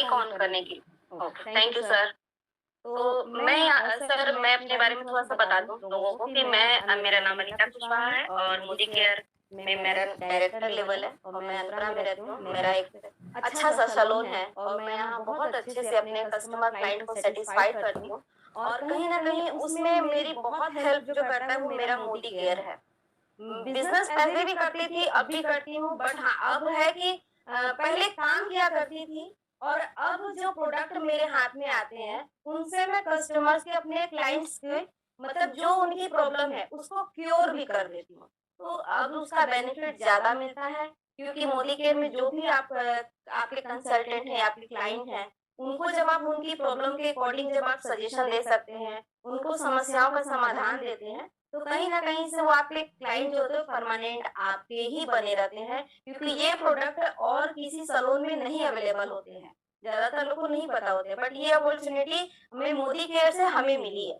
Mic on करने की। Okay, thank you sir. तो मैं अपने बारे में थोड़ा-सा बता दूँ लोगों को कि मेरा नाम अनीता कुशवाहा है और मोदी केयर में मेरा डायरेक्टर लेवल है और मैं अनपरा में रहती हूँ। मेरा एक अच्छा-सा सैलून है और मैं यहाँ बहुत अच्छे से अपने कस्टमर क्लाइंट को सैटिस्फाइड करती हूँ और कहीं न कहीं उसमें मेरी बहुत हेल्प जो करता है वो मेरा मोदी केयर है। बिज़नेस पहले भी करती थी, अब भी करती हूँ, बट हाँ, अब है कि पहले काम किया करती थी और अब जो प्रोडक्ट मेरे हाथ में आते हैं, उनसे मैं कस्टमर्स के अपने क्लाइंट्स के मतलब जो उनकी प्रॉब्लम है, उसको क्योर भी कर देती हूँ। तो अब उसका बेनिफिट ज़्यादा मिलता है क्योंकि मोदी केयर में जो भी आपके कंसल्टेंट हैं, आपके क्लाइंट हैं, उनको जब आप उनकी प्रॉब्लम के अकॉर्डिंग जब आप सजेशन दे सकते हैं, उनको समस्याओं का समाधान देते हैं, तो कहीं न कहीं से वो आपके क्लाइंट जो होते हैं परमानेंट आपके ही बने रहते हैं क्योंकि ये प्रोडक्ट और किसी सैलून में नहीं अवेलेबल होते हैं। ज़्यादातर लोग को नहीं पता होते हैं बट ये अपॉर्च्युनिटी हमें मोदी केयर से हमें मिली है।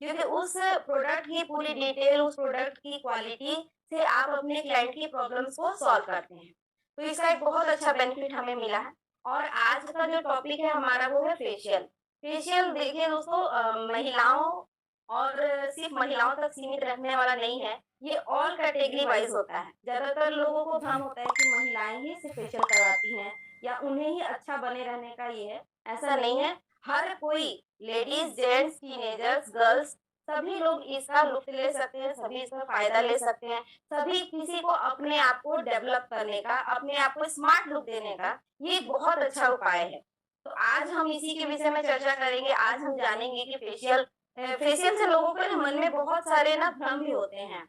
क्योंकि उस प्रोडक्ट की पूरी डिटेल, उस प्रोडक्ट की क्वालिटी से आप अपने क्लाइंट की प्रॉब्लम्स को सॉल्व करते हैं। तो इसका एक बहुत अच्छा बेनिफिट हमें मिला है और आज का जो टॉपिक है हमारा वो है फेशियल। फेशियल देखिए दोस्तों महिलाओं और सिर्फ महिलाओं तक सीमित रखने वाला नहीं है, ये ऑल कैटेगरी वाइज़ होता है। ज़्यादातर लोगों को भ्रम होता है कि महिलाएँ ही सिर्फ फेशियल करवाती हैं या उन्हें ही अच्छा बने रहने का ये है, ऐसा नहीं है। हर कोई लेडीज़, जेंट्स, टीनेजर्स, गर्ल्स सभी लोग इसका लुत्फ़ ले सकते हैं, सभी इसका फ़ायदा ले सकते हैं। सभी किसी को अपने आप को डेवलप करने का, अपने आप को स्मार्ट लुक देने का, ये एक बहुत अच्छा उपाय है। तो आज हम इसी के विषय में चर्चा करेंगे, आज हम जानेंगे कि फेशियल से लोगों के ना मन में बहुत सारे ना भ्रम भी होते हैं।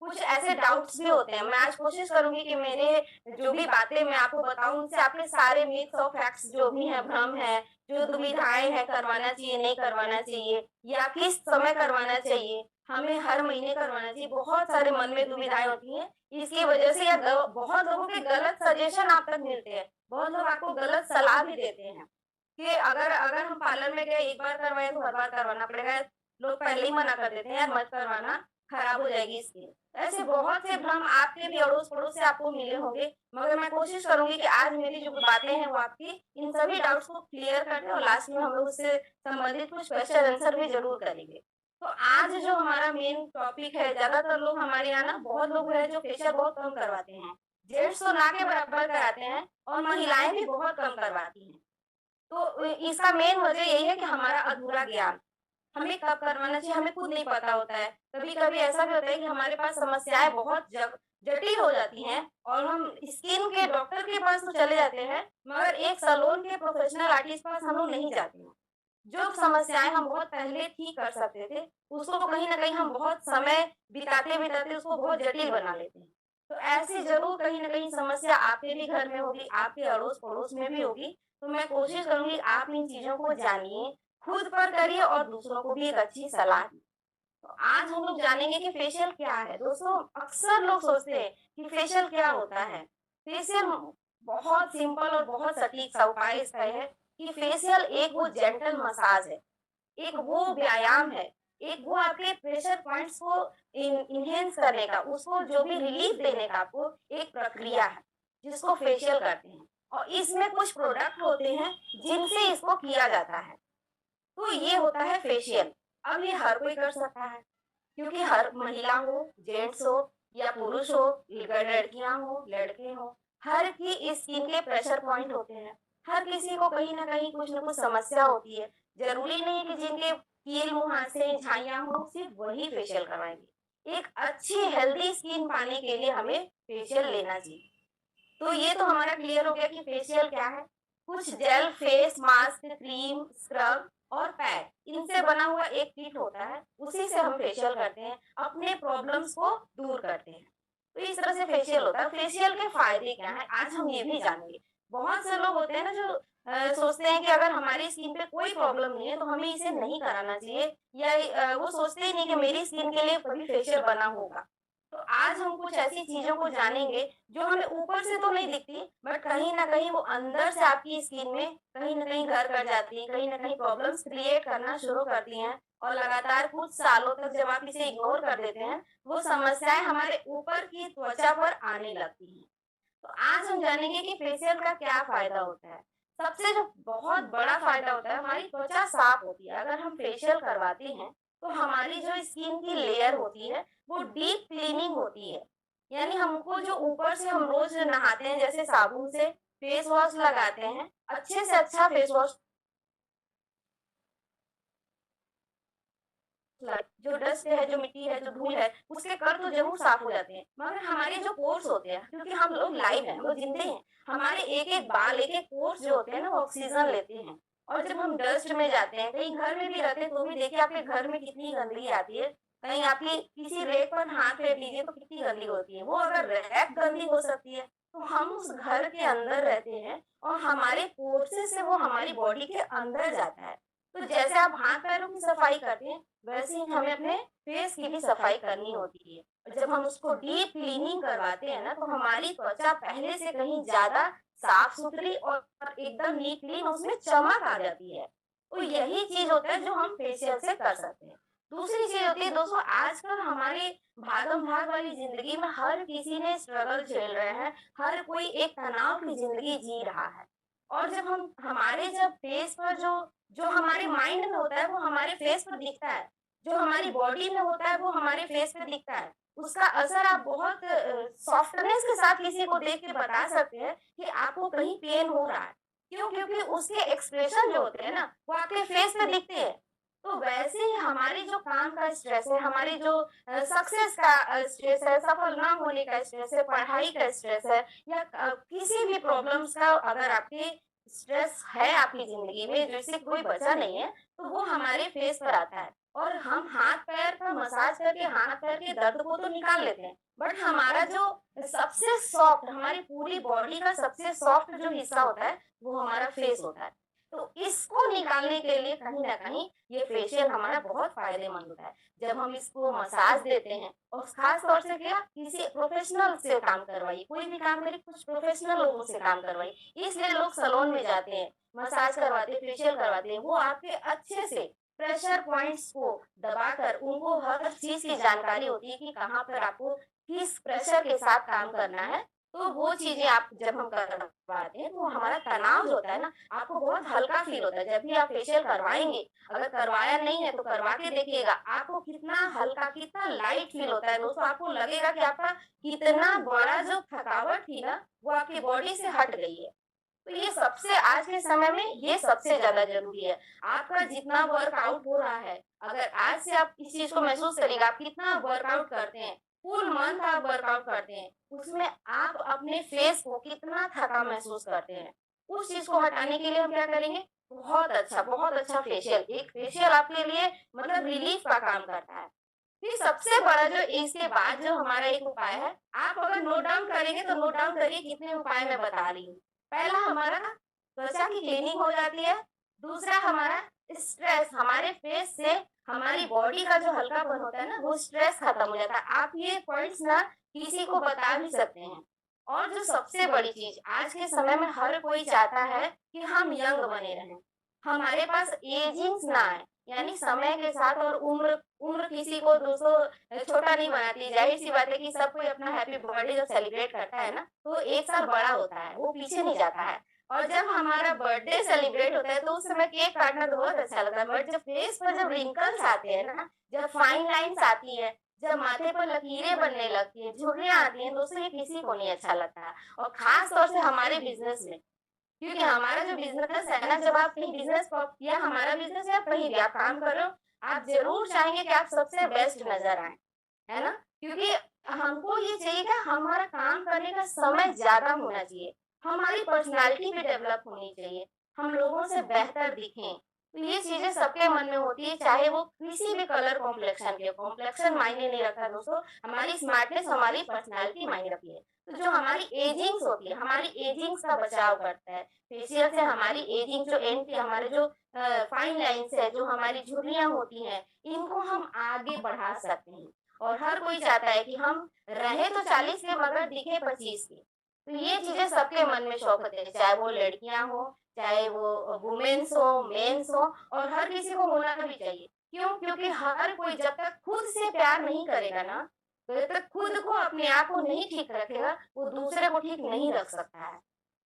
कुछ ऐसे डाउट्स भी होते हैं। मैं आज कोशिश करूँगी कि मेरे जो भी बातें मैं आपको बताऊँ उनसे आपके सारे मिथ्स और फैक्ट्स जो भी हैं, भ्रम है, जो दुविधाएँ हैं, करवाना चाहिए, नहीं करवाना चाहिए या किस समय करवाना चाहिए, हमें हर महीने करवाना चाहिए, बहुत सारे मन में दुविधाएँ होती हैं। इसकी वजह से या बहुत लोगों के गलत सजेशन आप तक मिलते हैं। बहुत लोग आपको गलत सलाह भी देते हैं। कि अगर अगर हम पार्लर में गए एक बार करवाए तो हर बार करवाना पड़ेगा। लोग पहले ही मना कर देते हैं यार मत करवाना, खराब हो जाएगी स्किन। ऐसे बहुत से भ्रम आपके भी अड़ोस-पड़ोस से आपको मिले होंगे, मगर मैं कोशिश करूँगी कि आज मेरी जो बातें हैं वो आपकी इन सभी डाउट्स को क्लियर कर दें और लास्ट में हम लोग उससे संबंधित कुछ क्वेश्चन आंसर भी ज़रूर करेंगे। तो आज जो हमारा मेन टॉपिक है, ज़्यादातर लोग हमारे यहाँ ना बहुत लोग हैं जो फेशियल बहुत कम करवाते हैं। जेंट्स तो ना के बराबर कराते हैं और महिलाएँ भी बहुत कम करवाती हैं। तो इसका मेन वजह यही है कि हमारा अधूरा ज्ञान। हमें कब करवाना चाहिए हमें खुद नहीं पता होता है। कभी-कभी ऐसा भी होता है कि हमारे पास समस्याएँ बहुत जटिल हो जाती हैं और हम स्किन के डॉक्टर के पास तो चले जाते हैं, मगर एक सैलून के प्रोफेशनल आर्टिस्ट के पास हम लोग नहीं जाते हैं। जो समस्याएँ हम बहुत पहले ठीक कर सकते थे, उसको कहीं न कहीं हम बहुत समय बिताते-बिताते उसको बहुत जटिल बना लेते हैं। तो ऐसी ज़रूर कहीं न कहीं समस्या आपके भी घर में होगी, आपके अड़ोस-पड़ोस में भी होगी। तो मैं कोशिश करूँगी आप इन चीज़ों को जानिए, खुद पर करिए और दूसरों को भी एक अच्छी सलाह दें। तो आज हम लोग जानेंगे कि फेशियल क्या है। दोस्तों, अक्सर लोग सोचते हैं कि फेशियल क्या होता है? फेशियल बहुत सिंपल और बहुत सटीक सा उपाय इसका है कि फेशियल एक वो जेंटल मसाज है, एक वो व्यायाम है, एक वो आपके प्रेशर पॉइंट्स को इन्हेंस करने का, उसको जो भी रिलीफ देने का आपको एक प्रक्रिया है, जिसको फेशियल कहते हैं। और इसमें कुछ प्रोडक्ट होते हैं, जिनसे इसको किया जाता है। तो ये होता है फेशियल। अब ये हर कोई कर सकता है। क्योंकि हर महिला हो, जेंट्स हो या पुरुष हो, लड़कियाँ हो, लड़के हो, हर की स्किन के प्रेशर पॉइंट होते हैं। हर किसी को कहीं न कहीं कुछ न कुछ समस्या होती है। ज़रूरी नहीं है कि जिनके कील मुँह हाथ से झाइयाँ हों, सिर्फ़ वही फेशियल करवाएँगे। एक अच्छी हेल्दी स्किन पाने के लिए हमें फेशियल लेना चाहिए। तो ये तो हमारा क्लियर हो गया कि फेशियल क्या है। कुछ gel, face mask, cream, scrub और पैक इनसे बना हुआ एक किट होता है, उसी से हम फेशियल करते हैं, अपने प्रॉब्लम्स को दूर करते हैं। तो इस तरह से फेशियल होता है। फेशियल के फ़ायदे क्या हैं? आज हम ये भी जानेंगे। बहुत से लोग होते हैं ना जो सोचते हैं कि अगर हमारी स्किन पे कोई प्रॉब्लम नहीं है, तो हमें इसे नहीं कराना चाहिए या वो सोचते ही नहीं कि मेरी स्किन के लिए कभी फेशियल बना होगा। तो आज हम कुछ ऐसी चीज़ों को जानेंगे जो हमें ऊपर से तो नहीं दिखती बट कहीं न कहीं वो अंदर से आपकी स्किन में कहीं न कहीं घर कर जाती हैं, कहीं न कहीं प्रॉब्लम्स क्रिएट करना शुरू करती हैं और लगातार कुछ सालों तक जब आप इसे इग्नोर कर देते हैं, वो समस्याएँ हमारे ऊपर की त्वचा पर आने लगती हैं। तो आज हम जानेंगे कि फेशियल का क्या फ़ायदा होता है। सबसे जो बहुत बड़ा फ़ायदा होता है, हमारी त्वचा साफ होती है। अगर हम फेशियल करवाते हैं, तो हमारी जो स्किन की लेयर होती है, वो डीप क्लीनिंग होती है। यानी हमको जो ऊपर से हम रोज़ नहाते हैं, जैसे साबुन से फेस वॉश लगाते हैं, अच्छे से अच्छा फेस वॉश जो डस्ट है, जो मिट्टी है, जो धूल है, उसके कण तो ज़रूर साफ हो जाते हैं, मगर हमारे जो पोर्स होते हैं, क्योंकि हम लोग लाइव हैं, हम लोग ज़िंदे हैं, हमारे एक-एक बाल, एक-एक पोर्स जो होते हैं ना, वो ऑक्सीजन लेते हैं। और जब हम डस्ट में जाते हैं, कहीं घर में भी रहते हैं, तो भी देखिए आपके घर में कितनी गंदगी आती है। कहीं आपकी किसी रैक पर हाथ फेर लीजिए तो कितनी गंदी होती है। वो अगर रैक गंदी हो सकती है, तो हम उस घर के अंदर रहते हैं और हमारे पोर्सेस से वो हमारी बॉडी के अंदर जाता है। तो जैसे आप हाथ-पैरों की सफाई करते हैं, वैसे ही हमें अपने फेस की भी सफाई करनी होती है। और जब हम उसको डीप क्लीनिंग करवाते हैं ना, तो हमारी त्वचा पहले से कहीं ज़्यादा साफ-सुथरी और एकदम नीट क्लीन उसमें चमक आ जाती है। तो यही चीज़ होता है जो हम फेशियल से कर सकते हैं। दूसरी चीज़ होती है दोस्तों, आजकल हमारे भागम-भाग वाली ज़िंदगी में हर किसी ने स्ट्रगल झेल रहे हैं, हर कोई एक तनाव की ज़िंदगी जी रहा है। और जब हम हमारे जब फेस पर जो जो हमारे माइंड में होता है वो हमारे फेस पर दिखता है, जो हमारी बॉडी में होता है वो हमारे फेस पे दिखता है। उसका असर आप बहुत सॉफ्टनेस के साथ किसी को देख के बता सकते हैं कि आपको कहीं पेन हो रहा है। क्यों? क्योंकि उसके एक्सप्रेशन जो होते हैं ना, वो आपके फेस पे दिखते हैं। तो वैसे ही हमारी जो काम का स्ट्रेस है, हमारी जो सक्सेस का स्ट्रेस है, सफल ना होने का स्ट्रेस है, पढ़ाई का स्ट्रेस है या किसी भी प्रॉब्लम्स का अगर आपके स्ट्रेस है आपकी ज़िंदगी में जिससे कोई बचा नहीं है, तो वो हमारे फेस पर आता है। और हम हाथ-पैर का मसाज करके हाथ-पैर के दर्द को तो निकाल लेते हैं, बट हमारा जो सबसे सॉफ्ट हमारी पूरी बॉडी का सबसे सॉफ्ट जो हिस्सा होता है, वो हमारा फेस होता है। तो इसको निकालने के लिए कहीं न कहीं ये फेशियल हमारा बहुत फ़ायदेमंद होता है। जब हम इसको मसाज देते हैं और ख़ास तौर से क्या किसी प्रोफ़ेशनल से काम करवाइए, कोई भी काम करिए कुछ प्रोफ़ेशनल लोगों से काम करवाइए। इसलिए लोग सैलून में जाते हैं, मसाज करवाते हैं, फेशियल करवाते हैं। वो आपके अच्छे से प्रेशर पॉइंट्स को दबाकर उनको हर चीज़ की जानकारी होती है कि कहाँ पर आपको किस प्रेशर के साथ काम करना है। तो वो चीज़ें आप जब हम करवाते हैं, तो हमारा तनाव जो होता है ना, आपको बहुत हल्का फ़ील होता है। जब भी आप फेशियल करवाएँगे, अगर करवाया नहीं है तो करवा के देखिएगा, आपको कितना हल्का, कितना लाइट फ़ील होता है दोस्तों। आपको लगेगा कि आपका कितना बड़ा जो थकावट थी ना, वो आपकी बॉडी से हट गई है। तो ये सबसे आज के समय में ये सबसे ज़्यादा ज़रूरी है। आपका जितना वर्कआउट हो रहा है, अगर आज से आप इस चीज़ को महसूस करिएगा, आप कितना वर्कआउट करते हैं, फुल मंथ आप वर्कआउट करते हैं, उसमें आप अपने फेस को कितना थका महसूस करते हैं। उस चीज़ को हटाने के लिए हम क्या करेंगे, बहुत अच्छा फेशियल, एक फेशियल आपके लिए मतलब रिलीफ का काम करता है। फिर सबसे बड़ा जो इसके बाद जो हमारा एक उपाय है, आप अगर नोट डाउन करेंगे तो नोट डाउन करिए कितने उपाय मैं बता रही हूँ। पहला हमारा त्वचा की क्लीनिंग हो जाती है, दूसरा हमारा स्ट्रेस हमारे फेस से हमारी बॉडी का जो हल्कापन होता है ना, वो स्ट्रेस खत्म हो जाता है। आप ये पॉइंट्स ना किसी को बता भी सकते हैं। और जो सबसे बड़ी चीज़ आज के समय में हर कोई चाहता है कि हम यंग बने रहें। हमारे पास एजिंग्स ना आए, यानी समय के साथ और उम्र उम्र किसी को दोस्तों छोटा नहीं बनाती। ज़ाहिर-सी बात है कि सब कोई अपना हैप्पी बर्थडे जब सेलिब्रेट करता है ना, तो 1 साल बड़ा होता है, वो पीछे नहीं जाता है। और जब हमारा बर्थडे सेलिब्रेट होता है, तो उस समय केक काटना तो बहुत अच्छा लगता है, बट जब फेस पर जब रिंकल्स आते हैं ना, जब फाइन लाइन्स आती है, जब माथे पर लकीरें बनने लगती हैं, झुर्रियाँ आती हैं, दोस्तों ये किसी को नहीं अच्छा लगता है। और ख़ास तौर से हमारे बिज़नेस में, क्योंकि हमारा जो बिज़नेस है ना, जब आप कहीं बिज़नेस या हमारा बिज़नेस या कहीं भी आप काम कर रहे हो, आप ज़रूर चाहेंगे कि आप सबसे बेस्ट नज़र आएँ, है ना? क्योंकि हमको ये चाहिए कि हमारा काम करने का समय ज़्यादा होना चाहिए, हमारी पर्सनैलिटी भी डेवलप होनी चाहिए, हम लोगों से बेहतर दिखें। तो ये चीज़ें सबके मन में होती है, चाहे वो किसी भी कलर कॉम्प्लेक्शन के हो, कॉम्प्लेक्शन मायने नहीं रखता दोस्तों, हमारी स्मार्टनेस, हमारी पर्सनैलिटी मायने रखती है। तो जो हमारी एजिंग्स होती है, हमारी एजिंग्स का बचाव करता है। फेशियल से हमारी एजिंग जो एंटी हमारे जो फाइन लाइन्स है, जो हमारी झुर्रियाँ होती हैं, इनको हम आगे बढ़ा सकते हैं। और हर कोई चाहता है कि हम रहें तो 40 के मगर दिखे 25 के। तो ये चीज़ें सबके मन में शौक होते हैं, चाहे वो लड़कियाँ हों, चाहे वो वुमेन्स हो, मेन्स हो और हर किसी को होना भी चाहिए। क्यों? क्योंकि हर कोई जब तक खुद से प्यार नहीं करेगा ना, जब तक खुद को अपने आप को नहीं ठीक रखेगा, वो दूसरे को ठीक नहीं रख सकता है।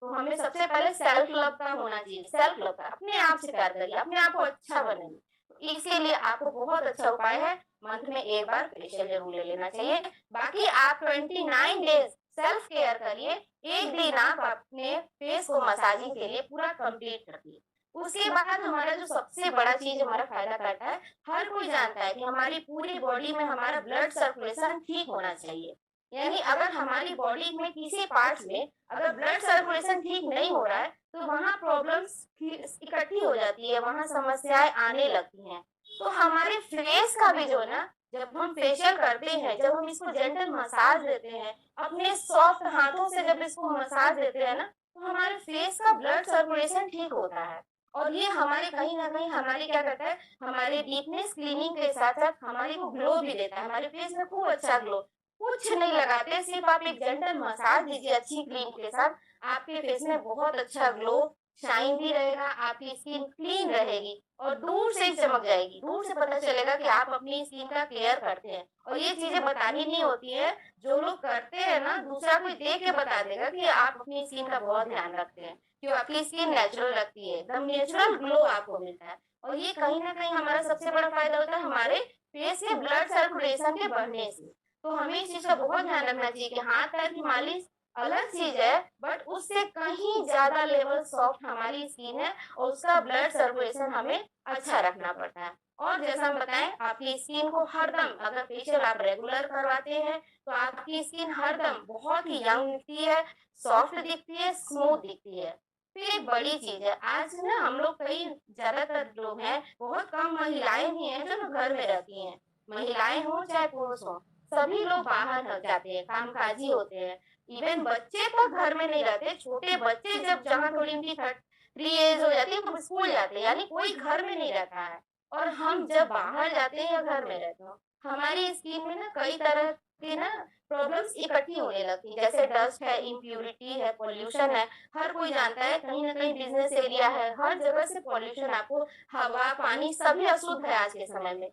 तो हमें सबसे पहले सेल्फ लव का होना चाहिए, सेल्फ लव का, अपने आप से प्यार करिए, अपने आप को अच्छा बनाइए। तो इसीलिए आपको बहुत अच्छा उपाय है, मंथ में 1 बार फेशियल ज़रूर ले लेना चाहिए। बाकी आप 29 डेज़ सेल्फ केयर करिए, 1 दिन आप अपने फेस को मसाजिंग के लिए पूरा कंप्लीट रखिए। उसके बाद हमारा जो सबसे बड़ा चीज़ हमारा फ़ायदा करता है, हर कोई जानता है कि हमारी पूरी बॉडी में हमारा ब्लड सर्कुलेशन ठीक होना चाहिए। यानी अगर हमारी बॉडी में किसी पार्ट्स में अगर ब्लड सर्कुलेशन ठीक नहीं हो रहा है, तो वहाँ प्रॉब्लम्स इकट्ठी हो जाती है, वहाँ समस्याएँ आने लगती हैं। तो हमारे फेस का भी जो है ना, जब हम फेशियल करते हैं, जब हम इसको जेंटल मसाज देते हैं, अपने सॉफ्ट हाथों से जब इसको मसाज देते हैं ना, तो हमारे फेस का ब्लड सर्कुलेशन ठीक होता है। और ये हमारे कहीं न कहीं हमारे क्या करता है, हमारे डीपनेस क्लीनिंग के साथ-साथ हमारे को ग्लो भी देता है, हमारे फेस में खूब अच्छा ग्लो। कुछ नहीं लगाते, सिर्फ आप एक जेंटल मसाज दीजिए अच्छी क्रीम के साथ, आपके फेस में बहुत अच्छा ग्लो, शाइन भी रहेगा, आपकी स्किन क्लीन रहेगी और दूर से ही चमक जाएगी। दूर से पता चलेगा कि आप अपनी स्किन का केयर करते हैं। और ये चीज़ें बतानी नहीं होती है, जो लोग करते हैं ना, दूसरा कोई देख के बता देगा कि आप अपनी स्किन का बहुत ध्यान रखते हैं, कि आपकी स्किन नेचुरल लगती है, एकदम नेचुरल ग्लो आपको मिलता है। और ये कहीं न कहीं हमारा सबसे बड़ा फ़ायदा होता है हमारे फेस के ब्लड सर्कुलेशन के बढ़ने से। तो हमें इस चीज़ का बहुत ध्यान रखना चाहिए कि हाथ-पैर की मालिश अलग चीज़ है, बट उससे कहीं ज़्यादा लेवल सॉफ्ट हमारी स्किन है और उसका ब्लड सर्कुलेशन हमें अच्छा रखना पड़ता है। और जैसा हम बताएँ, आपकी स्किन को हरदम अगर फेशियल आप रेगुलर करवाते हैं, तो आपकी स्किन हरदम बहुत ही यंग दिखती है, सॉफ्ट दिखती है, स्मूथ दिखती है। फिर एक बड़ी चीज़ है, आज ना हम लोग कई ज़्यादातर लोग हैं, बहुत कम महिलाएँ ही हैं जो ना घर में रहती हैं। महिलाएँ हों चाहे पुरुष हों, सभी लोग बाहर ह जाते हैं, कामकाजी होते हैं। इवन बच्चे तक घर में नहीं रहते, छोटे बच्चे जब जहाँ थोड़ी उनकी 3 एज हो जाती है, वो स्कूल जाते हैं, यानी कोई घर में नहीं रहता है। और हम जब बाहर जाते हैं या घर में रहते हो, हमारी स्किन में ना कई तरह की ना प्रॉब्लम्स इकट्ठी होने लगती हैं, जैसे डस्ट है, इम्प्यूरिटी है, पॉल्यूशन है। हर कोई जानता है कहीं न कहीं बिज़नेस एरिया है, हर जगह से पॉल्यूशन आपको हवा, पानी सभी अशुद्ध है आज के समय में।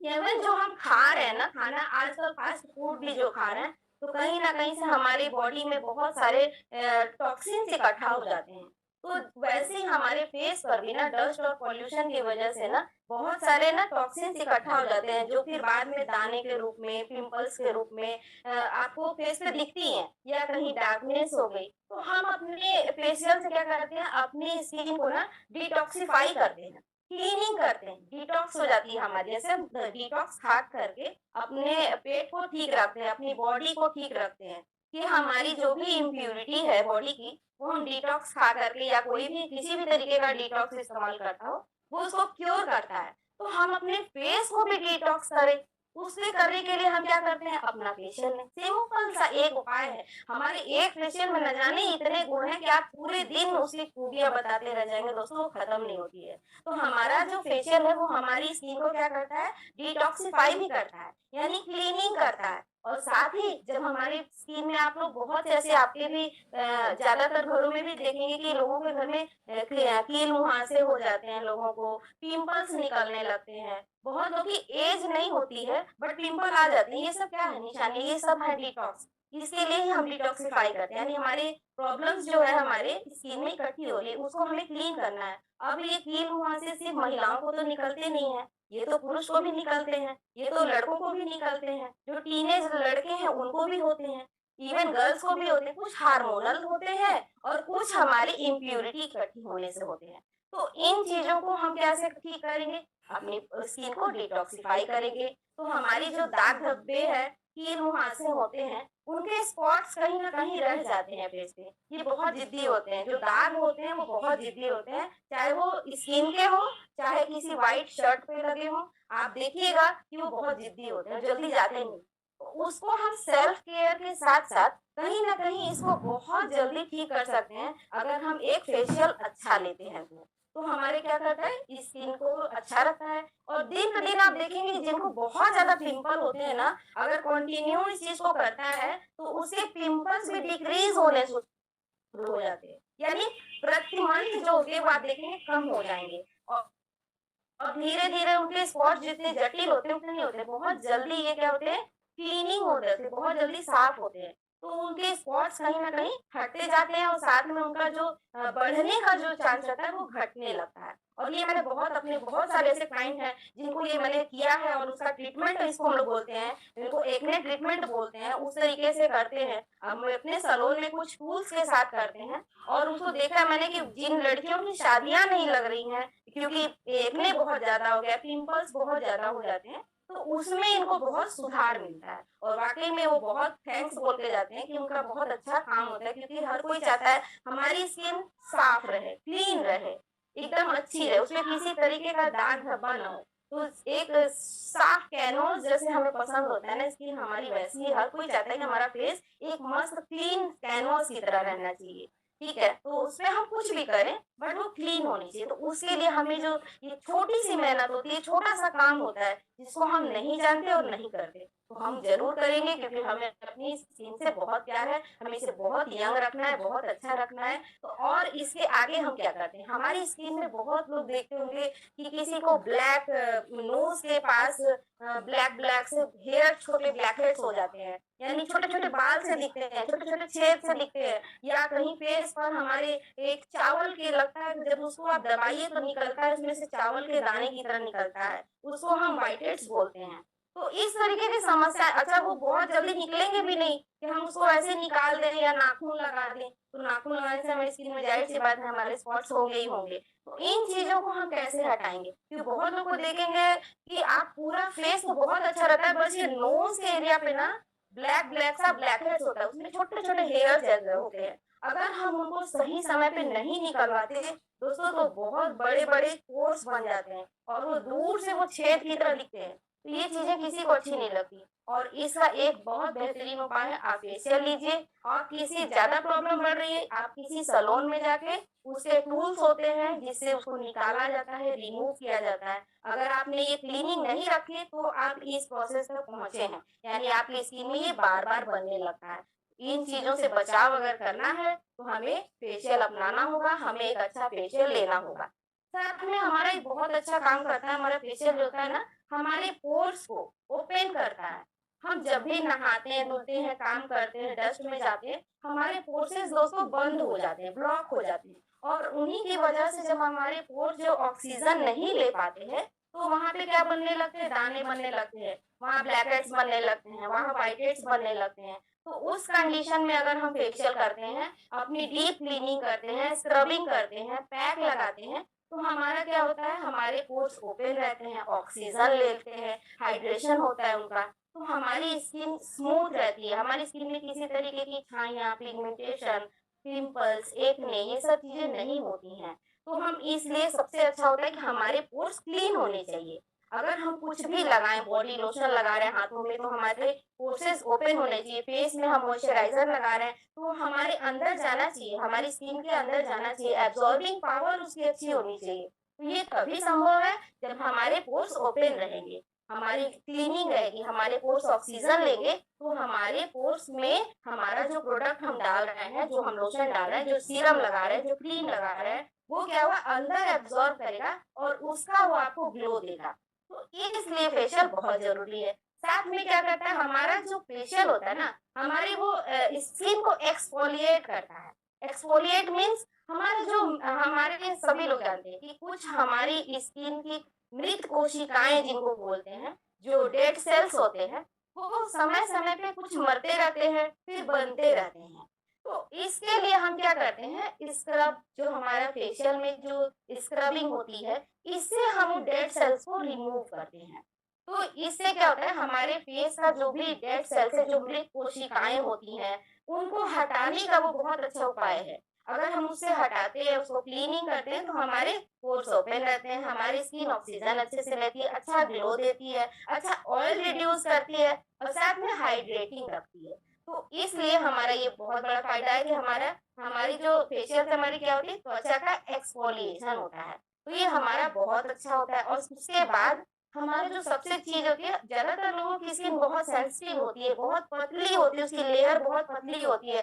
इवन जो हम खा रहे हैं ना खाना, आजकल फास्ट फूड भी जो खा रहे हैं, तो कहीं न कहीं से हमारी बॉडी में बहुत सारे टॉक्सिन्स इकट्ठा हो जाते हैं। तो वैसे ही हमारे फेस पर भी ना डस्ट और पॉल्यूशन की वजह से ना बहुत सारे ना टॉक्सिन्स इकट्ठा हो जाते हैं, जो फिर बाद में दाने के रूप में, पिंपल्स के रूप में आपको फेस पे दिखती हैं या कहीं डार्कनेस हो गई। तो हम अपने फेशियल से क्या करते हैं, अपनी स्किन को ना डिटॉक्सिफाई करते हैं। क्लीनिंग करते हैं, डिटॉक्स हो जाती है हमारी। जैसे हम डिटॉक्स खा करके अपने पेट को ठीक रखते हैं, अपनी बॉडी को ठीक रखते हैं, कि हमारी जो भी इम्प्यूरिटी है बॉडी की, वो हम डिटॉक्स खा करके या कोई भी किसी भी तरीके का डिटॉक्स इस्तेमाल करता हो, वो उसको क्योर करता है। तो हम अपने फेस को भी डिटॉक्स करें, उससे करने के लिए हम क्या करते हैं, अपना फेशियल लें। सिंपल सा एक उपाय है। हमारे एक फेशियल में न जाने इतने गुण हैं कि आप पूरे दिन उसकी खूबियाँ बताते रह जाएँगे दोस्तों, वो खत्म नहीं होती है। तो हमारा जो फेशियल है वो हमारी स्किन को क्या करता है, डिटॉक्सिफाई भी करता है, यानी क्लीनिंग करता है। और साथ ही जब हमारी स्किन में आप लोग बहुत ऐसे आपके भी ज़्यादातर घरों में भी देखेंगे कि लोगों के घर में कील मुहासे हो जाते हैं, लोगों को पिंपल्स निकलने लगते हैं। बहुत लोग की एज नहीं होती है बट पिंपल आ जाते हैं। ये सब क्या है निशानी, ये सब है डिटॉक्स। इसके लिए ही हम डिटॉक्सिफाई करते हैं, यानी हमारे प्रॉब्लम्स जो है हमारे स्किन में इकट्ठी हो रही है, उसको हमें क्लीन करना है। अब ये कील मुहासे सिर्फ महिलाओं को तो निकलते नहीं है, ये तो पुरुष को भी निकलते हैं, ये तो लड़कों को भी निकलते हैं, जो टीनेज लड़के हैं उनको भी होते हैं, इवन गर्ल्स को भी होते हैं। कुछ हार्मोनल होते हैं और कुछ हमारी इम्प्यूरिटी इकट्ठी होने से होते हैं। तो इन चीजों को हम कैसे ठीक करेंगे, अपनी स्किन को डिटॉक्सिफाई करेंगे, तो हमारी जो दाग धब्बे है, कील मुहासे होते हैं, उनके स्पॉट्स कहीं न कहीं रह जाते हैं फेस पे। ये बहुत ज़िद्दी होते हैं, जो दाग होते हैं वो बहुत ज़िद्दी होते हैं, चाहे वो स्किन के हों, चाहे किसी व्हाइट शर्ट पे लगे हों, आप देखिएगा कि वो बहुत ज़िद्दी होते हैं, जल्दी जाते नहीं। तो उसको हम सेल्फ केयर के साथ-साथ कहीं न कहीं इसको बहुत जल्दी ठीक कर सकते हैं, अगर हम एक फेशियल अच्छा लेते हैं तो। तो हमारे क्या करता है, स्किन को अच्छा रखता है। और दिन-ब-दिन आप देखेंगे कि जिनको बहुत ज़्यादा पिंपल होते हैं ना, अगर कंटिन्यू इस चीज़ को करता है, तो उसके पिंपल्स भी डिक्रीज़ होने शुरू हो जाते हैं। यानी प्रति मंथ जो होते हैं वो आप देखेंगे कम हो जाएँगे। और धीरे-धीरे उनके स्पॉट्स जितने जटिल होते हैं उतने नहीं होते, बहुत जल्दी ये क्या होते हैं, क्लीनिंग हो जाते हैं, बहुत जल्दी साफ होते हैं। तो उनके स्पॉट्स कहीं न कहीं हटते जाते हैं और साथ में उनका जो बढ़ने का जो चांस रहता है वो घटने लगता है। और ये मैंने बहुत सारे ऐसे क्लाइंट हैं जिनको ये मैंने किया है और उसका ट्रीटमेंट इसको हम लोग बोलते हैं, इनको एक्ने ट्रीटमेंट बोलते हैं, उस तरीके से करते हैं। हम अपने सैलून में कुछ टूल्स के साथ करते हैं और उसको देखा है मैंने कि जिन लड़कियों की शादियाँ नहीं लग रही हैं, क्योंकि एक्ने बहुत ज़्यादा हो गया, पिंपल्स बहुत ज़्यादा हो जाते हैं, तो उसमें इनको बहुत सुधार मिलता है और वाक़ई में वो बहुत थैंक्स बोल के जाते हैं कि उनका बहुत अच्छा काम होता है, क्योंकि हर कोई चाहता है हमारी स्किन साफ रहे, क्लीन रहे, एकदम अच्छी रहे, उसमें किसी तरीके का दाग धब्बा ना हो। तो एक साफ कैनवस जैसे हमें पसंद होता है ना स्किन हमारी, वैसी ही हर कोई चाहता है कि हमारा फेस एक मस्त क्लीन कैनवस की तरह रहना चाहिए। ठीक है? तो उसमें हम कुछ भी करें बट वो क्लीन होनी चाहिए। तो उसके लिए हमें जो ये छोटी-सी मेहनत होती है, छोटा-सा काम होता है, जिसको हम नहीं जानते और नहीं करते, तो हम ज़रूर करेंगे, क्योंकि हमें अपनी स्किन से बहुत प्यार है, हमें इसे बहुत यंग रखना है, बहुत अच्छा रखना है। तो और इसके आगे हम क्या करते हैं, हमारी स्किन में बहुत लोग देखते होंगे कि किसी को ब्लैक नोज़ के पास ब्लैक-ब्लैक से हेयर, छोटे ब्लैक हेड्स हो जाते हैं, यानी छोटे-छोटे बाल से दिखते हैं, छोटे-छोटे छेद से दिखते हैं, या कहीं फेस पर हमारे एक चावल के लगता है कि जब उसको आप दबाइए तो निकलता है, उसमें से चावल के दाने की तरह निकलता है, उसको हम व्हाइट हेड्स बोलते हैं। तो इस तरीके की समस्या, अच्छा वो बहुत जल्दी निकलेंगे भी नहीं कि हम उसको ऐसे निकाल दें या नाखून लगा दें, तो नाखून लगाने से हमारी स्किन में ज़ाहिर-सी बात है हमारे स्पॉट्स होंगे ही होंगे। तो इन चीज़ों को हम कैसे हटाएँगे? क्योंकि बहुत लोग को देखेंगे कि आप पूरा फेस तो बहुत अच्छा रहता है, बस ये नोज़ के एरिया पे ना ब्लैक-ब्लैक सा ब्लैक हेड्स होता है, उसमें छोटे-छोटे हेयर जैसे होते हैं। अगर हम उनको सही समय पे नहीं निकलवाते दोस्तों, तो बहुत बड़े-बड़े पोर्स बन जाते हैं और वो दूर से वो छेद की तरह दिखते हैं। तो ये चीज़ें किसी को अच्छी नहीं लगती और इसका एक बहुत बेहतरीन उपाय है, आप फेशियल लीजिए। और किसी ज़्यादा प्रॉब्लम बढ़ रही है, आप किसी सैलून में जाके उसके टूल्स होते हैं जिससे उसको निकाला जाता है, रिमूव किया जाता है। अगर आपने ये क्लीनिंग नहीं रखी तो आप इस प्रोसेस तक पहुँचे हैं, यानी आपकी स्किन में ये बार-बार बनने लगता है। इन चीज़ों से बचाव अगर करना है तो हमें फेशियल अपनाना होगा, हमें एक अच्छा फेशियल लेना होगा। साथ में हमारा एक बहुत अच्छा काम करता है, हमारा फेशियल जो होता है ना, हमारे पोर्स को ओपन करता है। हम जब भी नहाते हैं, धुलते हैं, काम करते हैं, डस्ट में जाते हैं, हमारे पोर्सेस दोस्तों बंद हो जाते हैं, ब्लॉक हो जाते हैं और उन्हीं की वजह से जब हमारे पोर्स जो ऑक्सीजन नहीं ले पाते हैं, तो वहाँ पे क्या बनने लगते हैं, दाने बनने लगते हैं, वहाँ ब्लैक हेड्स बनने लगते हैं, वहाँ व्हाइट हेड्स बनने लगते हैं। तो उस कंडीशन में अगर हम फेशियल करते हैं, अपनी डीप क्लीनिंग करते हैं, स्क्रबिंग करते हैं, पैक लगाते हैं, तो हमारा क्या होता है, हमारे पोर्स ओपन रहते हैं, ऑक्सीजन लेते हैं, हाइड्रेशन होता है उनका, तो हमारी स्किन स्मूथ रहती है, हमारी स्किन में किसी तरीके की छाइयाँ, पिगमेंटेशन, पिंपल्स, एक्ने ये सब चीज़ें नहीं होती हैं। तो हम इसलिए सबसे अच्छा होता है कि हमारे पोर्स क्लीन होने चाहिए। अगर हम कुछ भी लगाएँ, बॉडी लोशन लगा रहे हैं हाथों में, तो हमारे पोर्सेस ओपन होने चाहिए, फेस में हम मॉइस्चराइज़र लगा रहे हैं, तो वो हमारे अंदर जाना चाहिए, हमारी स्किन के अंदर जाना चाहिए, एब्ज़ॉर्बिंग पावर उसकी अच्छी होनी चाहिए। तो ये तभी संभव है जब हमारे पोर्स ओपन रहेंगे, हमारी क्लीनिंग रहेगी, हमारे पोर्स ऑक्सीजन लेंगे, तो हमारे पोर्स में हमारा जो प्रोडक्ट हम डाल रहे हैं, जो हम लोशन डाल रहे हैं, जो सीरम लगा रहे हैं, जो क्रीम लगा रहे हैं, वो क्या हुआ अंदर एब्ज़ॉर्ब करेगा और उसका वो आपको ग्लो देगा। तो इसलिए फेशियल बहुत ज़रूरी है। साथ में क्या करता है, हमारा जो फेशियल होता है ना, हमारी वो स्किन को एक्सफोलिएट करता है। एक्सफोलिएट मीन्स हमारा जो हमारे सभी लोग जानते हैं कि कुछ हमारी स्किन की मृत कोशिकाएँ जिनको बोलते हैं, जो डेड सेल्स होते हैं, वो समय-समय पे कुछ मरते रहते हैं, फिर बनते रहते हैं। तो इसके लिए हम क्या करते हैं, स्क्रब जो हमारा फेशियल में जो स्क्रबिंग होती है, इससे हम डेड सेल्स को रिमूव करते हैं। तो इससे क्या होता है, हमारे फेस का जो भी डेड सेल्स है, जो मृत कोशिकाएँ होती हैं, उनको हटाने का वो बहुत अच्छा उपाय है। अगर हम उसे हटाते हैं, उसको क्लीनिंग करते हैं, तो हमारे पोर्स ओपन रहते हैं, हमारी स्किन ऑक्सीजन अच्छे से लेती है, अच्छा ग्लो देती है, अच्छा ऑयल रिड्यूस करती है और साथ में हाइड्रेटिंग रखती है। तो इसलिए हमारा ये बहुत बड़ा फ़ायदा है कि हमारी जो फेशियल से हमारी क्या होती है, त्वचा का एक्सफोलिएशन होता है। तो ये हमारा बहुत अच्छा होता है और उसके बाद हमारा जो सबसे चीज़ होती है, ज़्यादातर लोगों की स्किन बहुत सेंसिटिव होती है, बहुत पतली होती है, उसकी लेयर बहुत पतली होती है।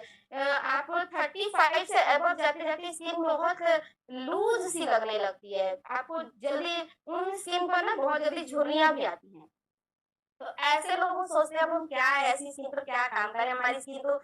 आप 35 से अबव जाते-जाते स्किन बहुत लूज़ सी लगने लगती है। आपको जल्दी उन स्किन पर ना बहुत जल्दी झुर्रियाँ भी आती हैं। तो ऐसे लोग सोचते हैं अब हम क्या है, ऐसी स्किन पर क्या काम करें, हमारी स्किन तो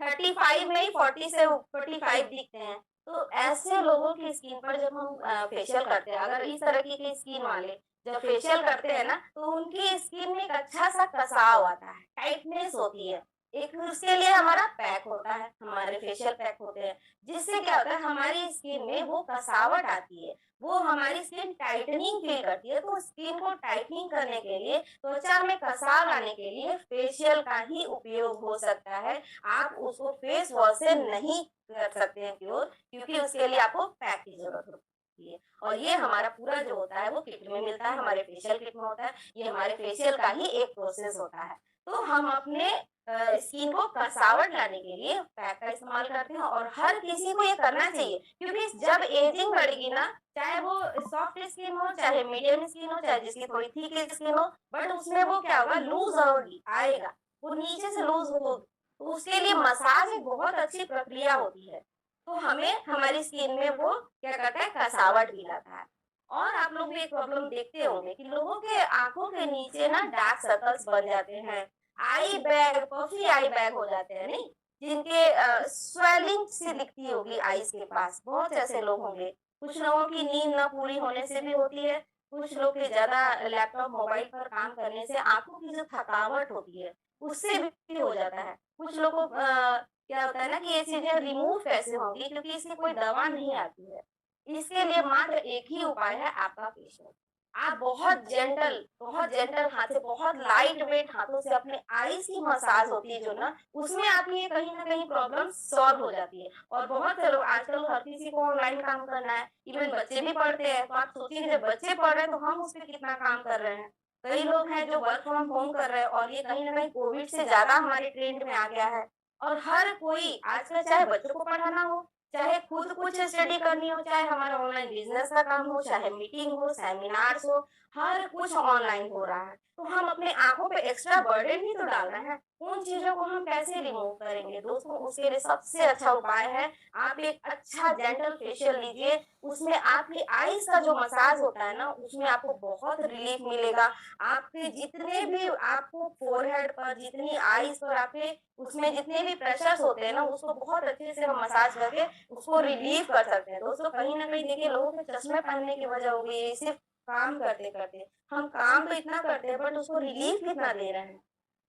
35 में ही 40 से 45 दिखते हैं। तो ऐसे लोगों की स्किन पर जब हम फेशियल करते हैं, अगर इस तरह की स्किन वाले जब फेशियल करते हैं ना, तो उनकी स्किन में एक अच्छा-सा कसाव आता है, टाइटनेस होती है। एक उसके लिए हमारा पैक होता है, हमारे फेशियल पैक होते हैं, जिससे क्या होता है हमारी स्किन में वो कसावट आती है, वो हमारी स्किन टाइटनिंग फ़ील करती है। तो स्किन को टाइटनिंग करने के लिए, त्वचा में कसाव लाने के लिए फेशियल का ही उपयोग हो सकता है। आप उसको फेस वॉश से नहीं कर सकते हैं क्योर, क्योंकि उसके लिए आपको पैक की ज़रूरत होती है। और ये हमारा पूरा जो होता है वो किट में मिलता है, हमारे फेशियल किट में होता है। ये हमारे फेशियल का ही एक प्रोसेस होता है। तो हम अपने स्किन को कसावट लाने के लिए पैक का इस्तेमाल करते हैं और हर किसी को ये करना चाहिए, क्योंकि जब एजिंग बढ़ेगी ना, चाहे वो सॉफ्ट स्किन हो, चाहे मीडियम स्किन हो, चाहे जिसकी थोड़ी थिक स्किन हो, बट उसमें वो क्या होगा, लूज़ होगी आएगा, वो नीचे से लूज़ होगी। तो उसके लिए मसाज एक बहुत अच्छी प्रक्रिया होती है। तो हमें हमारी स्किन में वो क्या करता है, कसावट भी लाता है। और आप लोग भी एक प्रॉब्लम देखते होंगे कि लोगों के आँखों के नीचे ना डार्क सर्कल्स बन जाते हैं। आई बैग, पफी आई बैग हो जाते हैं, नहीं? जिनके स्वेलिंग सी दिखती होगी आईज़ के पास, बहुत ऐसे लोग होंगे। कुछ लोगों की नींद ना पूरी होने से भी होती है, कुछ लोग के ज़्यादा लैपटॉप, मोबाइल पर काम करने से आँखों की जो थकावट होती है, उससे भी हो जाता है। कुछ लोग को क्या होता है ना कि ये चीज़ें रिमूव कैसे होंगी, क्योंकि इसकी कोई दवा नहीं आती है। इसके लिए मात्र एक ही उपाय है, आपका फेशियल। आप बहुत जेंटल हाथ से, बहुत लाइट वेट हाथों से अपने आईज़ की मसाज होती है जो ना, उसमें आपकी ये कहीं न कहीं प्रॉब्लम सॉल्व हो जाती है। और बहुत से लोग, आजकल हर किसी को ऑनलाइन काम करना है, इवन बच्चे भी पढ़ते हैं, तो आप सोचिए जब बच्चे पढ़ रहे हैं तो हम उस पे कितना काम कर रहे हैं। कई लोग हैं जो वर्क फ्रॉम होम कर रहे हैं और ये कहीं न कहीं कोविड से ज़्यादा हमारे ट्रेंड में आ गया है। और हर कोई आजकल चाहे बच्चों को पढ़ाना हो, चाहे खुद कुछ स्टडी करनी हो, चाहे हमारा ऑनलाइन बिज़नेस का काम हो, चाहे मीटिंग हो, सेमिनार्स हो, हर कुछ ऑनलाइन हो रहा है। तो हम अपने आँखों पे एक्स्ट्रा बर्डन ही तो डाल रहे हैं। उन चीज़ों को हम कैसे रिमूव करेंगे? दोस्तों, उसके लिए सबसे अच्छा उपाय है, आप एक अच्छा जेंटल फेशियल लीजिए। उसमें आपकी आईज़ का जो मसाज होता है ना, उसमें आपको बहुत रिलीफ मिलेगा। आपके जितने भी आपको फ़ोरहेड पर, जितनी आईज़ पर आपके उसमें जितने भी प्रेशर्स होते हैं ना, उसको बहुत अच्छे से हम मसाज करके उसको रिलीव कर सकते हैं। दोस्तों, कहीं न कहीं देखिए लोगों के चश्मे पहनने की वजह हो गई है, सिर्फ़ काम करते-करते। हम काम तो इतना करते हैं बट उसको रिलीफ कितना दे रहे हैं।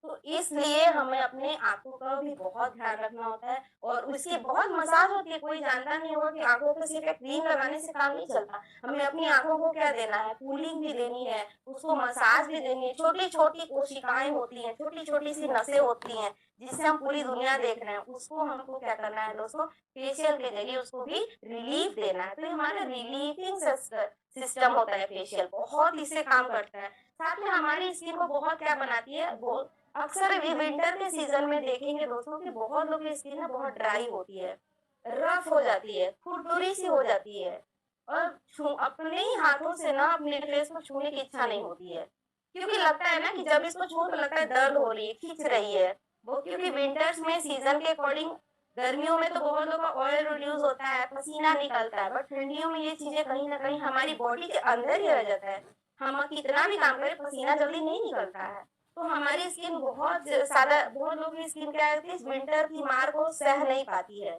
तो इसलिए हमें अपने आँखों का भी बहुत ध्यान रखना होता है और उसकी बहुत मसाज होती है। कोई जानता नहीं होगा कि आँखों पे सिर्फ़ एक क्रीम लगाने से काम नहीं चलता। हमें अपनी आँखों को क्या देना है, कूलिंग भी देनी है, उसको मसाज भी देनी है। छोटी-छोटी कोशिकाएँ होती हैं, छोटी-छोटी सी नसें होती हैं, जिससे हम पूरी दुनिया देख रहे हैं। उसको हमको क्या करना है दोस्तों, फेशियल के ज़रिए उसको भी रिलीफ देना है। तो ये हमारा रिलीफिंग सिस्टम होता है फेशियल, बहुत इससे काम करता है। साथ में हमारी स्किन को बहुत क्या बनाती है, वो अक्सर विंटर के सीजन में देखेंगे दोस्तों कि बहुत लोगों की स्किन ना बहुत ड्राई होती है, रफ हो जाती है, खुरदुरी सी हो जाती है और अपने ही हाथों से ना अपने फेस को छूने की इच्छा नहीं होती है, क्योंकि लगता है ना कि जब इसको छूओ तो लगता है दर्द हो रही है, खींच रही है। वो क्योंकि विंटर्स में सीजन के अकॉर्डिंग, गर्मियों में तो बहुत लोगों का ऑयल रिड्यूस होता है, पसीना निकलता है, बट ठंडियों में ये चीजें कहीं ना कहीं हमारी बॉडी के अंदर ही रह जाता है। हम कितना भी काम करें, पसीना जल्दी नहीं निकलता है। तो हमारी स्किन बहुत ज्यादा, बहुत लोगों की स्किन क्या होती है, इस विंटर की मार को सह नहीं पाती है।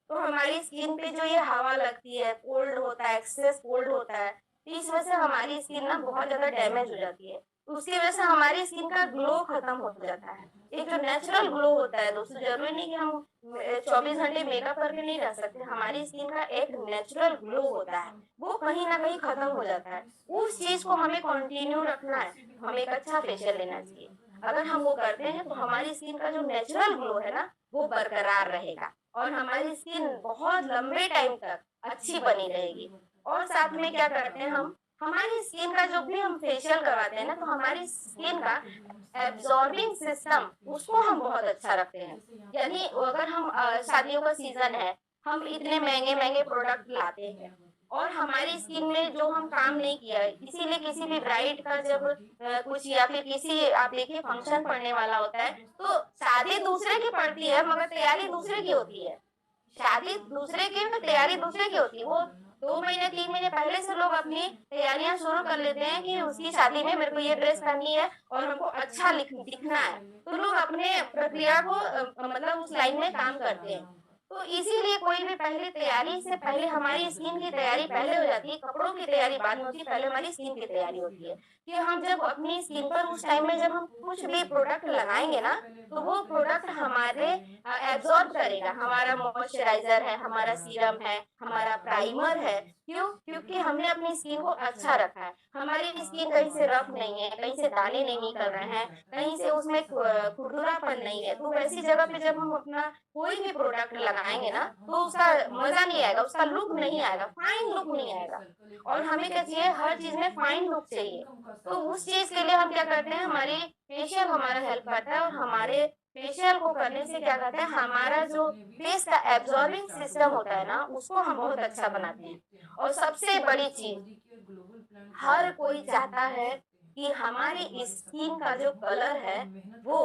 तो हमारी स्किन पे जो ये हवा लगती है, कोल्ड होता है, एक्सेस कोल्ड होता है, तो इस वजह से हमारी स्किन ना बहुत ज़्यादा डैमेज हो जाती है। तो उसकी वजह से हमारी स्किन का ग्लो खत्म हो जाता है। एक जो नेचुरल ग्लो होता है दोस्तों, ज़रूरी नहीं कि हम 24 घंटे मेकअप करके नहीं रह सकते। हमारी स्किन का एक नेचुरल ग्लो होता है, वो कहीं न कहीं खत्म हो जाता है। उस चीज़ को हमें कंटिन्यू रखना है, हमें एक अच्छा फेशियल लेना चाहिए। अगर हम वो करते हैं तो हमारी स्किन का जो नेचुरल ग्लो है ना, वो बरकरार रहेगा और हमारी स्किन बहुत लंबे टाइम तक अच्छी बनी रहेगी। और साथ में क्या करते हैं हम, हमारी स्किन का जो भी हम फेशियल करवाते हैं ना, तो हमारी स्किन का एब्जॉर्बिंग सिस्टम उसको हम बहुत अच्छा रखते हैं। यानी अगर हम शादियों का सीजन है, हम इतने महंगे-महंगे प्रोडक्ट लाते हैं और हमारी स्किन में जो हम काम नहीं किया है, इसीलिए किसी भी ब्राइड का जब कुछ या फिर किसी आप देखिए फंक्शन पड़ने वाला होता है, तो शादी दूसरे की पड़ती है मगर तैयारी दूसरे की होती है। शादी दूसरे की, तो तैयारी दूसरे की होती है। वो 2 महीने 3 महीने पहले से लोग अपनी तैयारियां शुरू कर लेते हैं कि उसकी शादी में मेरे को ये ड्रेस पहननी है और हमको अच्छा दिखना है, तो लोग अपने प्रक्रिया को मतलब उस लाइन में काम करते हैं। तो इसीलिए कोई भी पहले तैयारी से पहले हमारी स्किन की तैयारी पहले हो जाती है, कपड़ों की तैयारी बाद में होती है, पहले हमारी स्किन की तैयारी होती है कि हम जब अपनी स्किन पर उस टाइम में जब हम कुछ भी प्रोडक्ट लगाएंगे ना, तो वो प्रोडक्ट हमारे एब्जॉर्ब करेगा। हमारा मॉइस्चराइजर है, हमारा सीरम है, हमारा प्राइमर है। क्यों? क्योंकि हमने अपनी स्किन को अच्छा रखा है। हमारी स्किन कहीं से रफ नहीं है, कहीं से दाने नहीं निकल रहे हैं, कहीं से उसमें खुरदुरापन नहीं है। तो वैसी जगह पे जब हम अपना कोई भी प्रोडक्ट लगाएंगे ना, तो उसका मजा नहीं आएगा, उसका लुक नहीं आएगा, फाइन लुक नहीं आएगा। और हमें क्या चाहिए? हर चीज में फाइन लुक चाहिए। तो उस चीज के लिए हम क्या करते हैं, हमारी फेशियल हमारा हेल्प करता है। और हमारे फेशियल को करने से क्या कहते हैं, हमारा जो फेस का एब्जॉर्बिंग सिस्टम होता है ना, उसको हम बहुत अच्छा बनाते हैं। और सबसे बड़ी चीज, हर कोई चाहता है कि हमारी स्किन का जो कलर है वो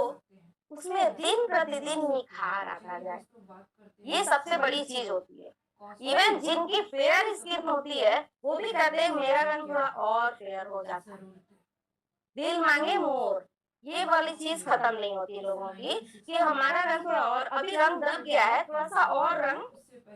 उसमें दिन प्रतिदिन निखार आता जाए। ये सबसे बड़ी चीज होती है। इवन जिनकी फेयर स्किन होती है वो भी कहते हैं मेरा रंग थोड़ा और फेयर हो जाता है, दिल मांगे मोर। ये वाली चीज खत्म नहीं होती लोगों की कि हमारा रंग थोड़ा और, अभी रंग दब गया है, थोड़ा सा और रंग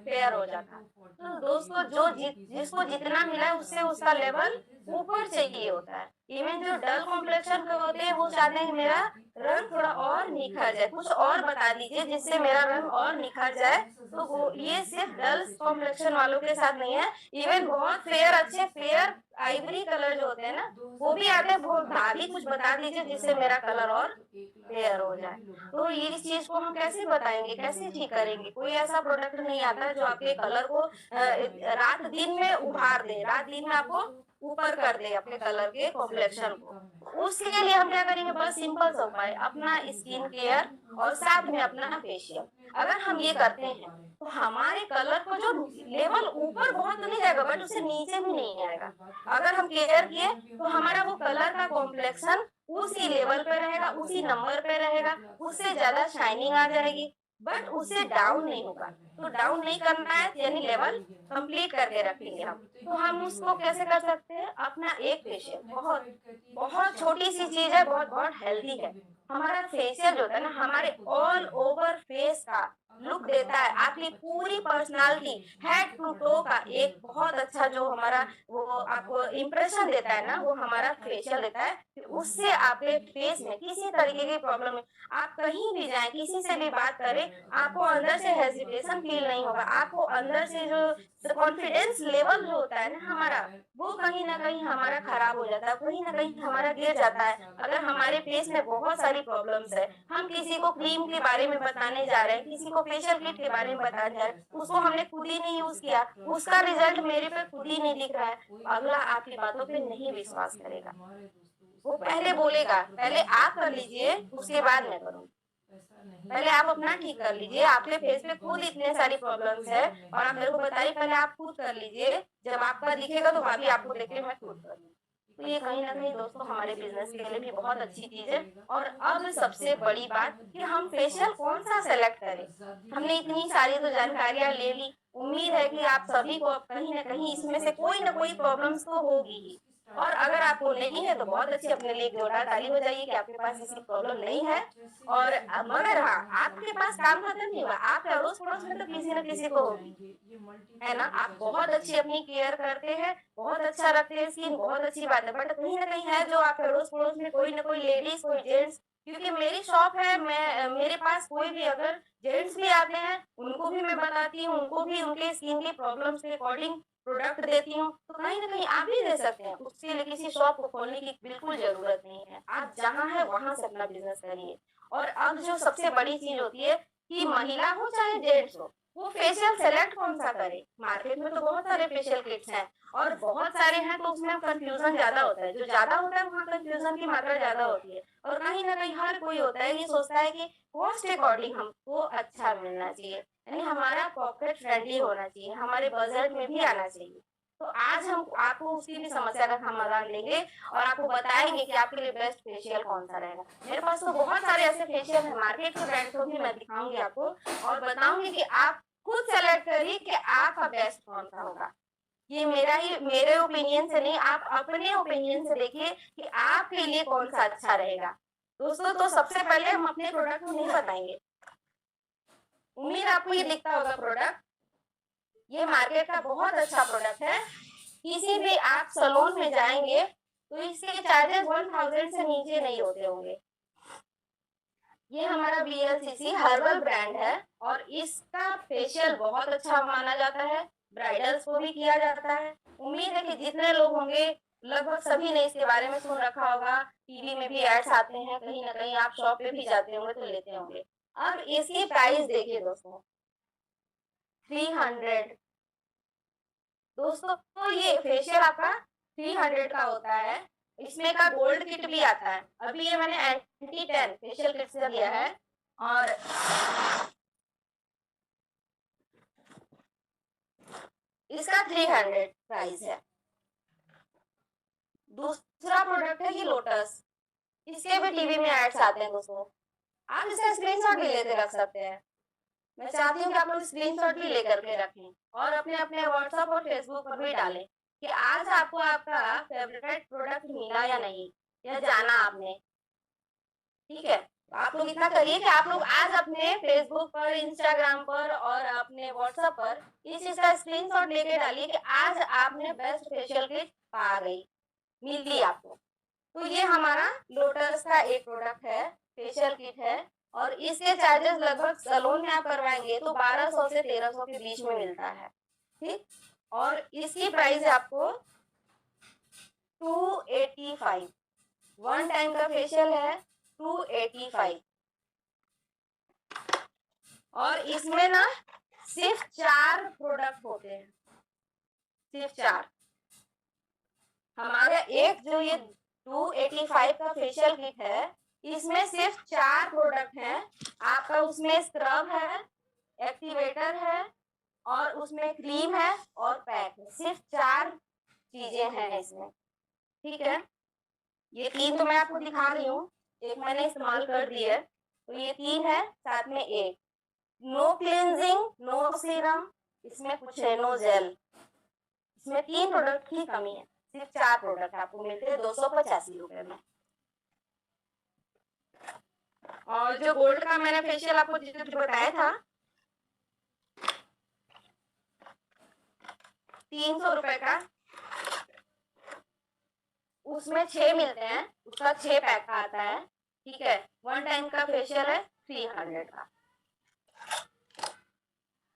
फेयर हो जाता है। तो दोस्तों जो जिसको जितना मिला है उससे उसका लेवल ऊपर चाहिए होता है। इवन जो डल कॉम्प्लेक्शन के होते हैं वो चाहते हैं मेरा रंग थोड़ा और निखर जाए, कुछ और बता दीजिए जिससे मेरा रंग और निखर जाए। तो वो ये सिर्फ डल कॉम्प्लेक्शन वालों के साथ नहीं है, इवन बहुत फेयर अच्छे फेयर आइवरी कलर जो होते हैं ना, वो भी आते हैं। वो भाभी कुछ बता दीजिए जिससे मेरा कलर और फेयर हो जाए। तो ये इस चीज को हम कैसे बताएंगे, कैसे ठीक करेंगे? कोई ऐसा प्रोडक्ट नहीं आता है जो आपके कलर को रात दिन में उभार दे, रात दिन में आपको ऊपर कर दे अपने कलर के कॉम्प्लेक्शन को। उसके लिए हम क्या करेंगे? बस सिंपल सा उपाय, अपना स्किन केयर और साथ में अपना फेशियल। अगर हम ये करते हैं तो हमारे कलर का जो लेवल ऊपर बहुत नहीं जाएगा, बट उससे नीचे भी नहीं आएगा। अगर हम केयर किए तो हमारा वो कलर का कॉम्प्लेक्शन उसी लेवल पे रहेगा, उसी नंबर पे रहेगा, उससे ज्यादा शाइनिंग आ जाएगी, बट उससे डाउन नहीं होगा। तो डाउन नहीं करना है यानी लेवल कंप्लीट करके रखेंगे हम। तो हम उसको कैसे कर सकते हैं? अपना एक फेशियल, बहुत बहुत छोटी सी चीज है, बहुत बहुत हेल्दी है। हमारा फेशियल जो होता है ना, हमारे ऑल ओवर फेस का लुक देता है, आपकी पूरी पर्सनालिटी हेड टू टो का एक बहुत अच्छा जो हमारा वो आपको इम्प्रेशन देता है ना, वो हमारा फेशियल देता है। फिर उससे आपके फेस में किसी तरीके की प्रॉब्लम है, आप कहीं भी जाएं, किसी से भी बात करें, आपको अंदर से हेजिटेशन फील नहीं होगा। आपको अंदर से जो कॉन्फिडेंस लेवल जो होता है ना हमारा, वो कहीं ना कहीं हमारा खराब हो जाता है, कहीं ना कहीं हमारा गिर जाता है। अगर हमारे फेस में बहुत सारी प्रॉब्लम्स है, हम किसी को क्रीम के बारे में बताने जा रहे हैं, किसी को फेशियल किट के बारे में बताने जा रहे हैं, उसको हमने खुद ही नहीं यूज किया, उसका रिजल्ट मेरे पे खुद ही नहीं दिख रहा है, तो अगला आपकी बातों पे नहीं विश्वास करेगा। वो पहले बोलेगा पहले आप कर लीजिए उसके बाद मैं करूँ। पहले आप अपना ठीक कर लीजिए, आपके फेस पे खुद इतने सारी प्रॉब्लम्स है और आप मेरे को बताइए, पहले आप खुद कर लीजिए, जब आपका दिखेगा तो भाभी आपको देख के मैं खुद करूँ। तो ये कहीं ना कहीं दोस्तों हमारे बिजनेस के लिए भी बहुत अच्छी चीज है। और अब सबसे बड़ी बात कि हम फेशियल कौन सा सेलेक्ट करें। हमने इतनी सारी तो जानकारियां ले ली, उम्मीद है कि आप सभी को कहीं ना कहीं इसमें से कोई ना कोई प्रॉब्लम्स तो होगी ही। और अगर आपको नहीं है तो बहुत अच्छी, अपने लिए जोरदार ताली हो जाइए कि आपके पास ऐसी प्रॉब्लम नहीं है। और मगर हाँ, आपके पास काम खत्म नहीं हुआ, आपके अड़ोस पड़ोस में तो किसी न किसी को होगी, है ना? आप बहुत अच्छी अपनी केयर करते हैं, बहुत अच्छा रखते हैं स्किन, बहुत अच्छी बात है, बट कहीं ना कहीं है जो आपके अड़ोस पड़ोस में कोई ना कोई लेडीज, कोई जेंट्स, क्योंकि मेरी शॉप है, मैं मेरे पास कोई भी अगर जेंट्स भी आते हैं उनको भी मैं बताती हूँ, उनको भी उनके स्किन की प्रॉब्लम्स के अकॉर्डिंग प्रोडक्ट देती हूँ। तो कहीं ना कहीं आप भी दे सकते हैं, उसके लिए किसी शॉप को खोलने की बिल्कुल जरूरत नहीं है। आप जहाँ है वहां से अपना बिजनेस करिए। और अब जो सबसे बड़ी चीज होती है कि महिला हो चाहे जेंट्स हो, वो फेशियल सेलेक्ट कौन सा करे। मार्केट में तो बहुत सारे फेशियल किट्स हैं और बहुत सारे हैं, तो उसमें कंफ्यूजन ज्यादा होता है। जो ज्यादा होता है वहाँ कंफ्यूजन की मात्रा ज्यादा होती है। और कहीं ना कहीं हर कोई होता है ये सोचता है कि कॉस्ट अकॉर्डिंग हमको अच्छा मिलना चाहिए, यानी हमारा पॉकेट फ्रेंडली होना चाहिए, हमारे बजट में भी आना चाहिए। तो आज हम आपको उसकी भी समस्या का समाधान देंगे और आपको बताएंगे कि आपके लिए बेस्ट फेशियल कौन सा रहेगा। मेरे पास तो बहुत सारे ऐसे फेशियल है, मार्केट के ब्रांड को भी मैं दिखाऊंगी आपको और बताऊंगी कि आप खुद सेलेक्ट करिए कि आपका बेस्ट कौन सा होगा। ये मेरे ओपिनियन से नहीं, आप अपने ओपिनियन से देखिए कि आपके लिए कौन सा अच्छा रहेगा। दोस्तों, तो सबसे पहले हम अपने प्रोडक्ट को नहीं बताएंगे। उम्मीद आपको ये दिखता होगा प्रोडक्ट, ये मार्केट का बहुत अच्छा प्रोडक्ट है। किसी भी आप सैलून में जाएंगे तो इसके चार्जेस 1000 से नीचे नहीं होते होंगे। ये हमारा BLCC हर्बल ब्रांड है और इसका फेशियल बहुत अच्छा माना जाता है, ब्राइडल्स को भी किया जाता है। उम्मीद है कि जितने लोग होंगे लगभग सभी ने इसके बारे में सुन रखा होगा, टीवी में भी एड्स आते हैं, कहीं ना कहीं आप शॉप पे भी जाते होंगे तो लेते होंगे। अब इसकी प्राइस देखिए दोस्तों, 300। दोस्तों, तो ये फेशियल आपका 300 का होता है। इसमें का गोल्ड किट भी आता है। अभी ये मैंने एंटी टैन फेशियल किट से दिया है और इसका 300 प्राइस है। दूसरा प्रोडक्ट है ये लोटस, इसके भी टीवी में एड्स आते हैं दोस्तों। आप इसका स्क्रीनशॉट भी लेके रख सकते हैं। मैं चाहती हूँ कि आप लोग स्क्रीनशॉट भी लेकर के रखें और अपने अपने व्हाट्सएप और फेसबुक पर भी डालें कि आज आपको आपका फेवरेट प्रोडक्ट मिला या नहीं, या जाना आपने। ठीक है, तो आप लोग इतना करिए कि आप लोग आज अपने फेसबुक पर, इंस्टाग्राम पर और अपने व्हाट्सएप पर इस चीज का स्क्रीनशॉट लेके डालिए कि आज आपने बेस्ट फेशियल किट पा गई, मिली आपको। तो ये हमारा लोटस का एक प्रोडक्ट है, फेशियल किट है और इसके चार्जेस लगभग सैलून में आप करवाएंगे तो 1200 से 1300 के बीच में मिलता है। ठीक, और इसकी प्राइस है आपको 285। वन टाइम का फेशियल है 285 और इसमें ना सिर्फ 4 प्रोडक्ट होते हैं, सिर्फ 4। हमारा एक जो ये 285 का फेशियल किट है, इसमें सिर्फ 4 प्रोडक्ट हैं। आपका उसमें स्क्रब है, एक्टिवेटर है और उसमें क्रीम है और पैक है। सिर्फ 4 चीजें हैं इसमें। ठीक है, ये 3 तो मैं आपको दिखा रही हूँ, एक मैंने इस्तेमाल कर दी है, तो ये 3 है, साथ में एक नो क्लींजिंग, नो सीरम, इसमें कुछ है नो जेल। इसमें 3 प्रोडक्ट की कमी है, सिर्फ 4 प्रोडक्ट आपको मिलते हैं 285 रुपए में। और जो गोल्ड का मैंने फेशियल आपको बताया था 300 रुपए का, उसमें 6 मिलते हैं, उसका 6 पैक का आता है। ठीक है, वन टाइम का फेशियल है 300 का।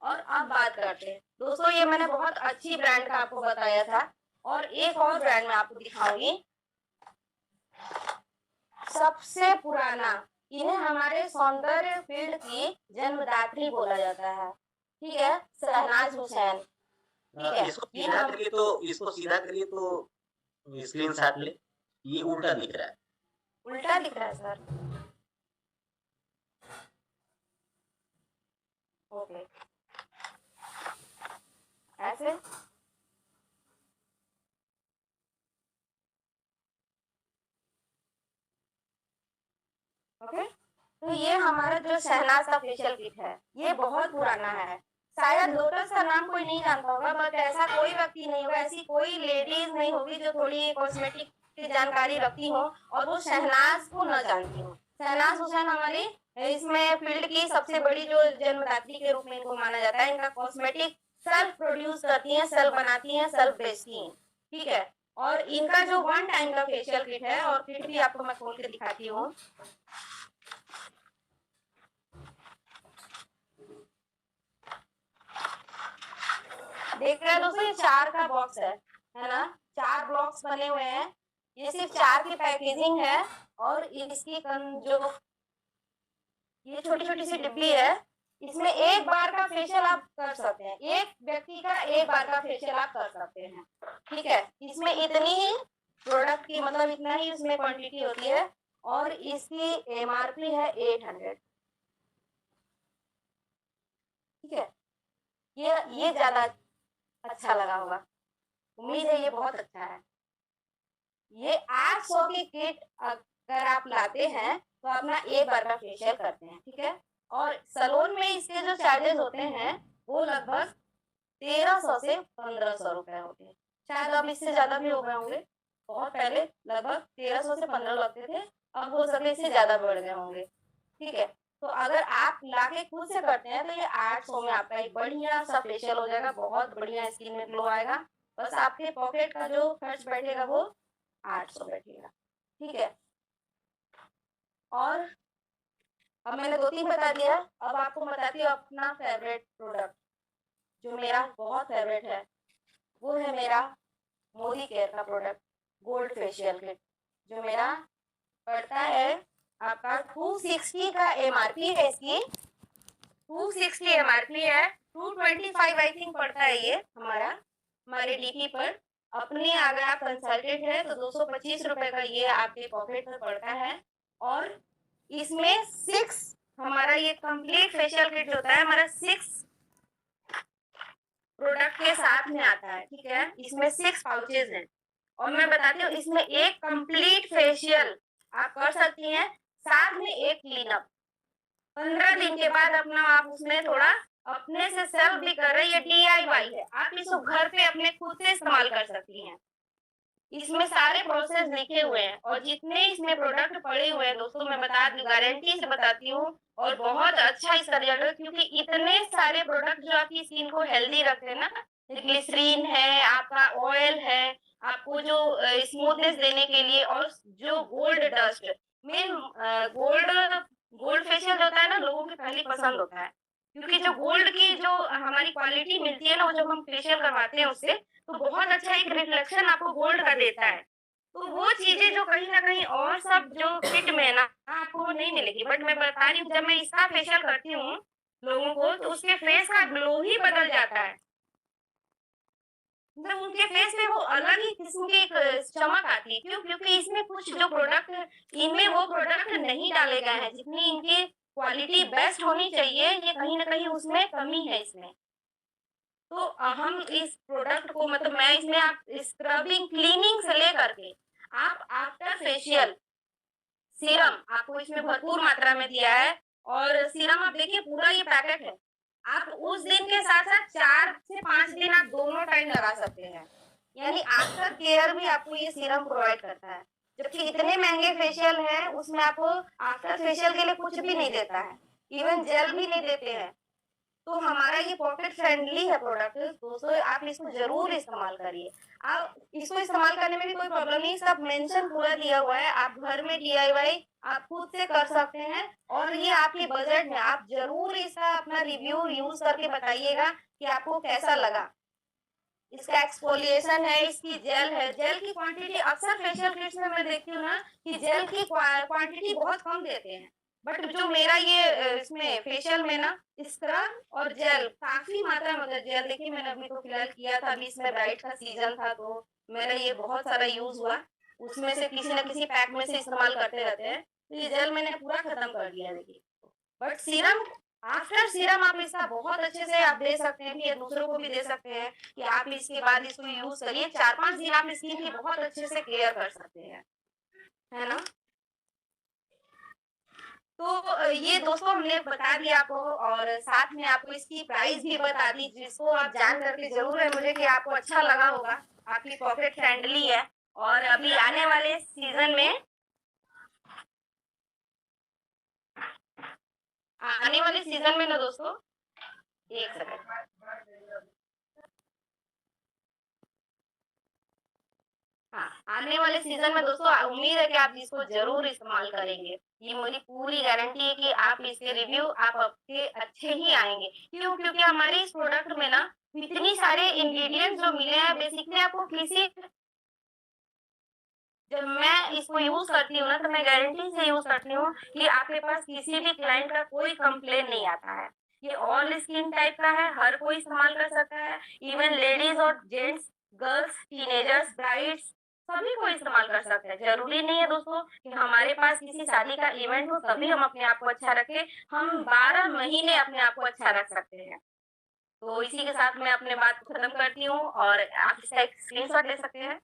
और अब बात करते हैं दोस्तों, ये मैंने बहुत अच्छी ब्रांड का आपको बताया था और एक और ब्रांड मैं आपको दिखाऊंगी, सबसे पुराना। इन्हें हमारे सौंदर्य फील्ड की जन्मदात्री बोला जाता है। ठीक है, शहनाज हुसैन। ठीक है, इसको सीधा करिए तो स्क्रीनशॉट ले। ये उल्टा दिख रहा है, उल्टा दिख रहा है सर। ओके, ऐसे ओके। तो ये हमारा जो शहनाज का फेशियल किट है, ये बहुत पुराना है। शायद लोटस का नाम कोई नहीं जानता होगा, बट ऐसा कोई व्यक्ति नहीं होगा, ऐसी कोई लेडीज नहीं होगी जो थोड़ी कॉस्मेटिक की जानकारी रखती हो और वो शहनाज को न जानती हो। शहनाज हुसैन हमारी इसमें फील्ड की सबसे बड़ी जो जन्मदात्री के रूप में इनको माना जाता है। इनका कॉस्मेटिक सेल्फ प्रोड्यूस करती हैं, सेल्फ बनाती हैं, सेल्फ बेचती हैं। ठीक है, और इनका जो वन टाइम का फेशियल किट है, और किट भी आपको मैं खोल के दिखाती हूँ। देख रहे हैं दोस्तों, ये 4 का बॉक्स है ना, 4 ब्लॉक्स बने हुए हैं। ये सिर्फ 4 की पैकेजिंग है और इसकी जो ये छोटी छोटी सी डिब्बी है, इसमें एक बार का फेशियल आप कर सकते हैं, एक व्यक्ति का एक बार का फेशियल आप कर सकते हैं। ठीक है, इसमें इतनी ही प्रोडक्ट की, मतलब इतना ही इसमें क्वांटिटी होती है और इसकी MRP है 800। ठीक है, ये ज्यादा अच्छा लगा होगा, उम्मीद है ये बहुत अच्छा है। ये 800 की किट अगर आप लाते हैं तो अपना एक बार का फेशियल करते हैं। ठीक है, और सैलून में इसके जो चार्जेस होते हैं वो लगभग 1300 से 1500 रुपए हो गए। शायद अब इससे ज्यादा भी हो गए होंगे। बहुत पहले लगभग 1300 से 15 लगते थे, अब हो सके इससे ज्यादा बढ़ गए होंगे। ठीक है, तो अगर आप लाके खुद से करते हैं तो ये 800 में आपका एक बढ़िया सा फेशियल हो जाएगा, बहुत बढ़िया स्किन में ग्लो आएगा। बस आपके पॉकेट का जो खर्च बैठेगा वो 800 बैठेगा। ठीक है, और अब मैंने 2-3 बता दिया, अब आपको बताती हूँ अपना फेवरेट प्रोडक्ट जो मेरा बहुत फेवरेट है, वो है मेरा मोदी केयर का प्रोडक्ट गोल्ड फेशियल किट, जो मेरा पड़ता है आपका 260 का एमआरपी है इसकी, 260 एमआरपी है, 225 आई थिंक पड़ता है ये हमारे डीपी पर। अपने अगर आप कंसल्टेंट है तो 225 रुपए का ये आपके पॉकेट में पड़ता है। और इसमें 6 हमारा ये कंप्लीट फेशियल किट होता है, हमारा 6 प्रोडक्ट के साथ में आता है। ठीक है, इसमें 6 पाउचेज हैं और मैं बताती हूँ इसमें एक कंप्लीट फेशियल आप कर सकती हैं, साथ में एक क्लीनअप। 15 दिन के बाद अपना आप उसमें थोड़ा अपने से सेल्फ भी कर रहे हैं, ये DIY है, आप इसको घर पे अपने खुद से इस्तेमाल कर सकती हैं। इसमें सारे प्रोसेस लिखे हुए हैं और जितने इसमें प्रोडक्ट पड़े हुए हैं दोस्तों, मैं बता दूं, गारंटी से बताती हूँ, और बहुत अच्छा इसका रिजल्ट है, क्योंकि इतने सारे प्रोडक्ट जो आपकी स्किन को हेल्दी रखते हैं ना, ग्लिसरीन है, आपका ऑयल है, आपको जो स्मूथनेस देने के लिए, और जो gold dust main gold facial होता है ना, लोगों की पहली पसंद होता है, क्योंकि जो गोल्ड की जो हमारी क्वालिटी मिलती है ना, वो जब हम फेशियल करवाते हैं उससे, तो बहुत अच्छा एक रिफ्लेक्शन आपको गोल्ड का देता है। तो वो चीजें जो कहीं ना कहीं और सब जो किट में है ना, आपको वो नहीं मिलेगी। बट मैं बता रही हूँ, जब मैं इसका फेशियल करती हूँ लोगों को, तो उसके फेस का ग्लो ही बदल जाता है, मतलब उनके फेस पे वो अलग ही किस्म की एक चमक आती है। क्यों? क्योंकि इसमें कुछ जो प्रोडक्ट, इनमें वो प्रोडक्ट नहीं डाले गए हैं जितनी इनकी क्वालिटी बेस्ट होनी चाहिए, ये कहीं ना कहीं उसमें कमी है इसमें। तो हम इस प्रोडक्ट को, मतलब मैं इसमें आप स्क्रबिंग क्लीनिंग से लेकर के आप आफ्टर फेशियल सीरम आपको इसमें भरपूर मात्रा में दिया है। और सीरम आप देखिए पूरा ये पैकेट है, आप उस दिन के साथ साथ 4 से 5 दिन आप दोनों टाइम लगा सकते हैं, यानी आफ्टर केयर भी आपको ये सीरम प्रोवाइड करता है। जबकि इतने महंगे फेशियल है उसमें आपको आफ्टर फेशियल के लिए कुछ भी नहीं देता है, इवन जेल भी नहीं देते हैं। तो हमारा ये पॉकेट फ्रेंडली है प्रोडक्ट दोस्तों, आप इसको जरूर इस्तेमाल करिए। आप इसको इस्तेमाल करने में भी कोई प्रॉब्लम नहीं, सब मेंशन पूरा दिया हुआ है, आप घर में DIY आप खुद से कर सकते हैं, और ये आपके बजट में। आप जरूर इसका अपना रिव्यू यूज करके बताइएगा कि आपको कैसा लगा। इसका एक्सफोलिएशन है, इसकी जेल है, जेल की क्वांटिटी अक्सर फेशियल किट्स में मैं देखती हूँ ना कि जेल की क्वांटिटी बहुत कम देते हैं, बट जो मेरा ये इसमें फेशियल में ना स्क्रब और जेल काफी मात्रा में, मतलब जेल देखिए मैंने अभी तो फिलहाल किया था, अभी इसमें ब्राइट का सीजन था तो मेरा ये बहुत सारा यूज हुआ, उसमें से किसी न किसी पैक में से इस्तेमाल करते रहते हैं, तो ये जेल मैंने पूरा खत्म कर दिया देखिए। बट सीरम, आफ्टर सीरम आप इसका बहुत अच्छे से आप दे सकते हैं, भी दूसरों को भी दे सकते हैं कि आप इसके बाद इसको यूज करिए, 4-5 दिन आप स्किन की बहुत अच्छे से केयर कर सकते हैं, है ना। तो ये दोस्तों हमने बता दिया आपको, और साथ में आपको इसकी प्राइस भी बता दी, जिसको आप जान करके जरूर है मुझे कि आपको अच्छा लगा होगा, आपकी पॉकेट फ्रेंडली है। और अभी आने वाले सीजन में, आने वाले सीजन में ना दोस्तों, एक सेकंड, हाँ, आने वाले सीजन में दोस्तों उम्मीद है कि आप इसको जरूर इस्तेमाल करेंगे। ये मेरी पूरी गारंटी है कि आप इसके रिव्यू आप आपके अच्छे ही आएंगे। क्यों? क्योंकि हमारे इस प्रोडक्ट में ना इतनी सारे इंग्रेडिएंट्स जो मिले हैं, बेसिकली आपको किसी, जब मैं इसको यूज करती हूँ ना, तो मैं गारंटी से यूज करती हूँ कि आपके पास किसी भी क्लाइंट का कोई कंप्लेन नहीं आता है। ये ऑल स्किन टाइप का है, हर कोई इस्तेमाल कर सकता है, इवन लेडीज और जेंट्स, गर्ल्स, टीनेजर्स, ब्राइड्स, सभी को इस्तेमाल कर सकते हैं। जरूरी नहीं है दोस्तों कि हमारे पास किसी शादी का इवेंट हो तभी हम अपने आप को अच्छा रखें, हम 12 महीने अपने आप को अच्छा रख सकते हैं। तो इसी के साथ मैं अपने बात को खत्म करती हूँ, और आप इसका एक स्क्रीनशॉट ले सकते हैं।